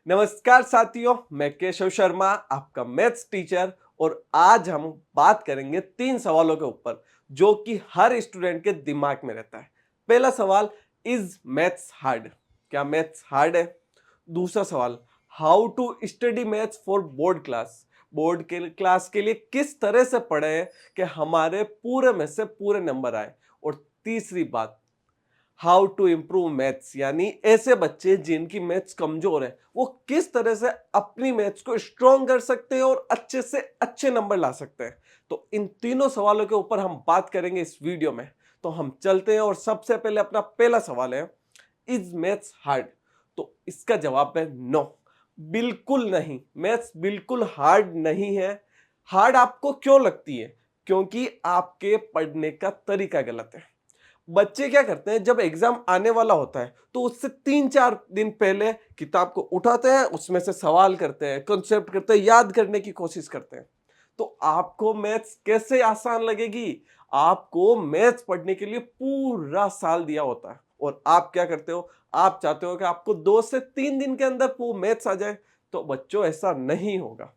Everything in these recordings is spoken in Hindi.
नमस्कार साथियों, मैं केशव शर्मा आपका मैथ्स टीचर। और आज हम बात करेंगे 3 सवालों के ऊपर जो कि हर स्टूडेंट के दिमाग में रहता है। पहला सवाल, इज मैथ्स हार्ड? क्या मैथ्स हार्ड है? दूसरा सवाल, how to study maths for board class? Board के क्लास के लिए किस तरह से पढ़े कि हमारे पूरे में से पूरे नंबर आए? और तीसरी बात, हाउ टू इम्प्रूव मैथ्स, यानी ऐसे बच्चे जिनकी मैथ्स कमजोर है वो किस तरह से अपनी मैथ्स को स्ट्रॉन्ग कर सकते हैं और अच्छे से अच्छे नंबर ला सकते हैं। तो इन तीनों सवालों के ऊपर हम बात करेंगे इस वीडियो में। तो हम चलते हैं और सबसे पहले अपना पहला सवाल है, इज मैथ्स हार्ड? तो इसका जवाब है नो, बिल्कुल नहीं। मैथ्स बिल्कुल हार्ड नहीं है। हार्ड आपको क्यों लगती है? क्योंकि आपके पढ़ने का तरीका गलत है। बच्चे क्या करते हैं, जब एग्जाम आने वाला होता है तो उससे 3-4 दिन पहले किताब को उठाते हैं, उसमें से सवाल करते हैं, कंसेप्ट करते हैं, याद करने की कोशिश करते हैं। तो आपको मैथ्स कैसे आसान लगेगी? आपको मैथ्स पढ़ने के लिए पूरा साल दिया होता है और आप क्या करते हो, आप चाहते हो कि आपको 2 से 3 दिन के अंदर वो मैथ्स आ जाए। तो बच्चों, ऐसा नहीं होगा।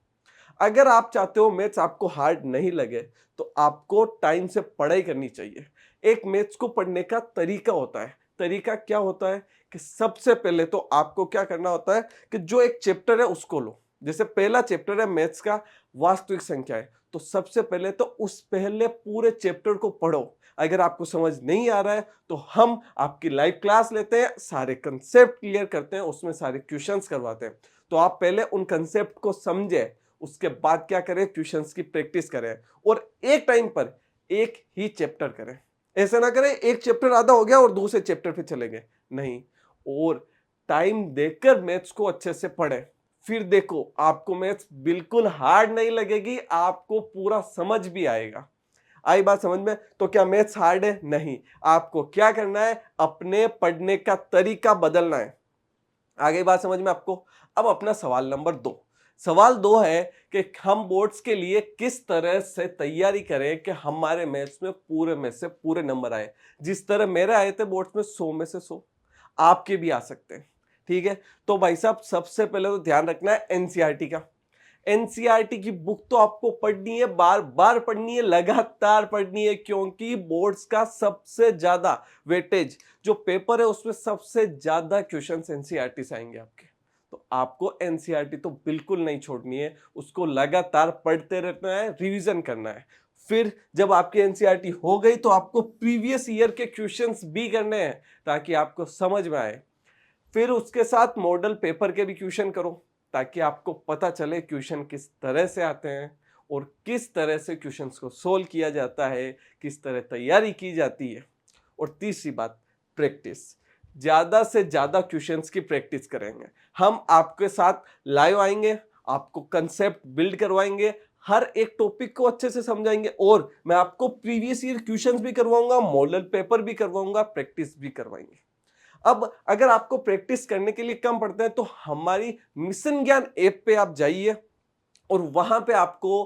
अगर आप चाहते हो मैथ्स आपको हार्ड नहीं लगे तो आपको टाइम से पढ़ाई करनी चाहिए। एक मैथ्स को पढ़ने का तरीका होता है। तरीका क्या होता है कि सबसे पहले तो आपको क्या करना होता है कि जो एक चैप्टर है उसको लो। जैसे पहला चैप्टर है मैथ्स का, वास्तविक संख्या है, तो सबसे पहले तो उस पहले पूरे चैप्टर को पढ़ो। अगर आपको समझ नहीं आ रहा है तो हम आपकी लाइव क्लास लेते हैं, सारे कंसेप्ट क्लियर करते हैं, उसमें सारे क्वेश्चंस करवाते हैं। तो आप पहले उन कंसेप्ट को समझे, उसके बाद क्या करें, क्वेश्चंस की प्रैक्टिस करें और एक टाइम पर एक ही चैप्टर करें। ऐसा ना करें एक चैप्टर आधा हो गया और दूसरे चैप्टर पे चले गए, नहीं। और टाइम देकर मैथ्स को अच्छे से पढ़ें। फिर देखो, आपको मैथ्स बिल्कुल हार्ड नहीं लगेगी, आपको पूरा समझ भी आएगा। आई बात समझ में? तो क्या मैथ्स हार्ड है? नहीं। आपको क्या करना है, अपने पढ़ने का तरीका बदलना है। आ गई बात समझ में आपको? अब अपना सवाल नंबर 2। सवाल 2 है कि हम बोर्ड्स के लिए किस तरह से तैयारी करें कि हमारे मैथ्स में से पूरे नंबर आए। जिस तरह मेरे आए थे बोर्ड्स में 100 में से 100, आपके भी आ सकते हैं। ठीक है, तो भाई साहब सबसे पहले तो ध्यान रखना है एनसीईआरटी का। एनसीईआरटी की बुक तो आपको पढ़नी है, बार बार पढ़नी है, लगातार पढ़नी है, क्योंकि बोर्ड्स का सबसे ज्यादा वेटेज जो पेपर है उसमें सबसे ज्यादा क्वेश्चंस एनसीईआरटी से आएंगे आपके। तो आपको एनसीईआरटी तो बिल्कुल नहीं छोड़नी है, उसको लगातार पढ़ते रहना है, रिवीजन करना है। फिर जब आपकी एनसीईआरटी हो गई तो आपको प्रीवियस ईयर के क्वेश्चंस भी करने हैं ताकि आपको समझ में आए। फिर उसके साथ मॉडल पेपर के भी क्वेश्चन करो ताकि आपको पता चले क्वेश्चन किस तरह से आते हैं और किस तरह से क्वेश्चंस को सोल्व किया जाता है, किस तरह तैयारी की जाती है। और तीसरी बात, प्रैक्टिस। ज्यादा से ज्यादा क्वेश्चंस की प्रैक्टिस करेंगे। हम आपके साथ लाइव आएंगे, आपको कंसेप्ट बिल्ड करवाएंगे, हर एक टॉपिक को अच्छे से समझाएंगे और मैं आपको प्रीवियस ईयर क्वेश्चंस भी करवाऊंगा, मॉडल पेपर भी करवाऊंगा, प्रैक्टिस भी करवाएंगे। अब अगर आपको प्रैक्टिस करने के लिए कम पड़ता है तो हमारी मिशन ज्ञान ऐप पे आप जाइए और वहां पे आपको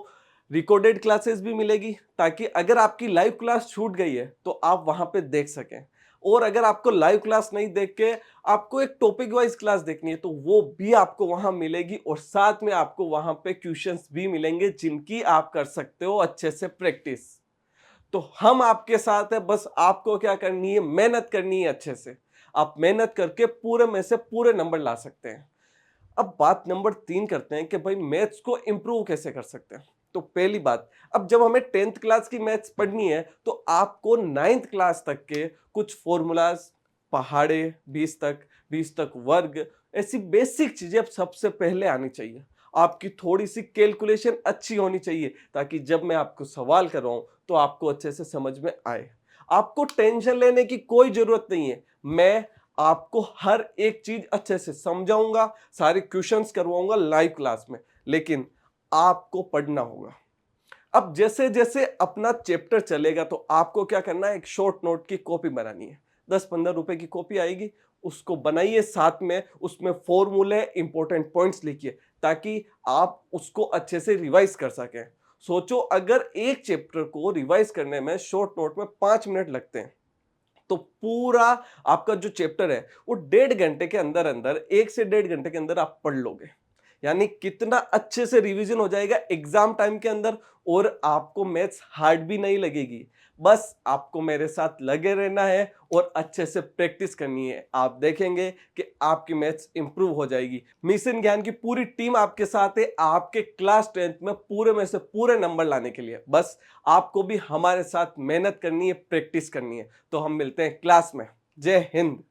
रिकॉर्डेड क्लासेस भी मिलेगी ताकि अगर आपकी लाइव क्लास छूट गई है तो आप वहां पे देख सकें। और अगर आपको लाइव क्लास नहीं देख के आपको एक टॉपिक वाइज क्लास देखनी है तो वो भी आपको वहां मिलेगी और साथ में आपको वहां पे क्वेश्चंस भी मिलेंगे जिनकी आप कर सकते हो अच्छे से प्रैक्टिस। तो हम आपके साथ है, बस आपको क्या करनी है, मेहनत करनी है अच्छे से। आप मेहनत करके पूरे में से पूरे नंबर ला सकते हैं। अब बात नंबर 3 करते हैं कि भाई मैथ्स को इंप्रूव कैसे कर सकते हैं। तो पहली बात, अब जब हमें 10th क्लास की मैथ्स पढ़नी है तो आपको 9th क्लास तक के कुछ फॉर्मूलाज, पहाड़े 20 तक वर्ग, ऐसी बेसिक चीजें अब सबसे पहले आनी चाहिए। आपकी थोड़ी सी कैलकुलेशन अच्छी होनी चाहिए ताकि जब मैं आपको सवाल कर रहा हूं तो आपको अच्छे से समझ में आए। आपको टेंशन लेने की कोई जरूरत नहीं है। मैं आपको हर एक चीज अच्छे से समझाऊंगा, सारे क्वेश्चंस करवाऊंगा लाइव क्लास में, लेकिन आपको पढ़ना होगा। अब जैसे जैसे अपना चैप्टर चलेगा तो आपको क्या करना है, एक शॉर्ट नोट की कॉपी बनानी है। 10-15 रुपए की कॉपी आएगी, उसको बनाइए, साथ में उसमें फॉर्मूले, इंपॉर्टेंट पॉइंट्स लिखिए ताकि आप उसको अच्छे से रिवाइज कर सकें। सोचो, अगर एक चैप्टर को रिवाइज करने में शॉर्ट नोट में 5 मिनट लगते हैं तो पूरा आपका जो चैप्टर है वो 1.5 घंटे के अंदर अंदर 1 से 1.5 घंटे के अंदर आप पढ़ लोगे। यानी कितना अच्छे से रिवीजन हो जाएगा एग्जाम टाइम के अंदर, और आपको मैथ्स हार्ड भी नहीं लगेगी। बस आपको मेरे साथ लगे रहना है और अच्छे से प्रैक्टिस करनी है। आप देखेंगे कि आपकी मैथ्स इंप्रूव हो जाएगी। मिशन ज्ञान की पूरी टीम आपके साथ है आपके क्लास 10th में पूरे में से पूरे नंबर लाने के लिए। बस आपको भी हमारे साथ मेहनत करनी है, प्रैक्टिस करनी है। तो हम मिलते हैं क्लास में। जय हिंद।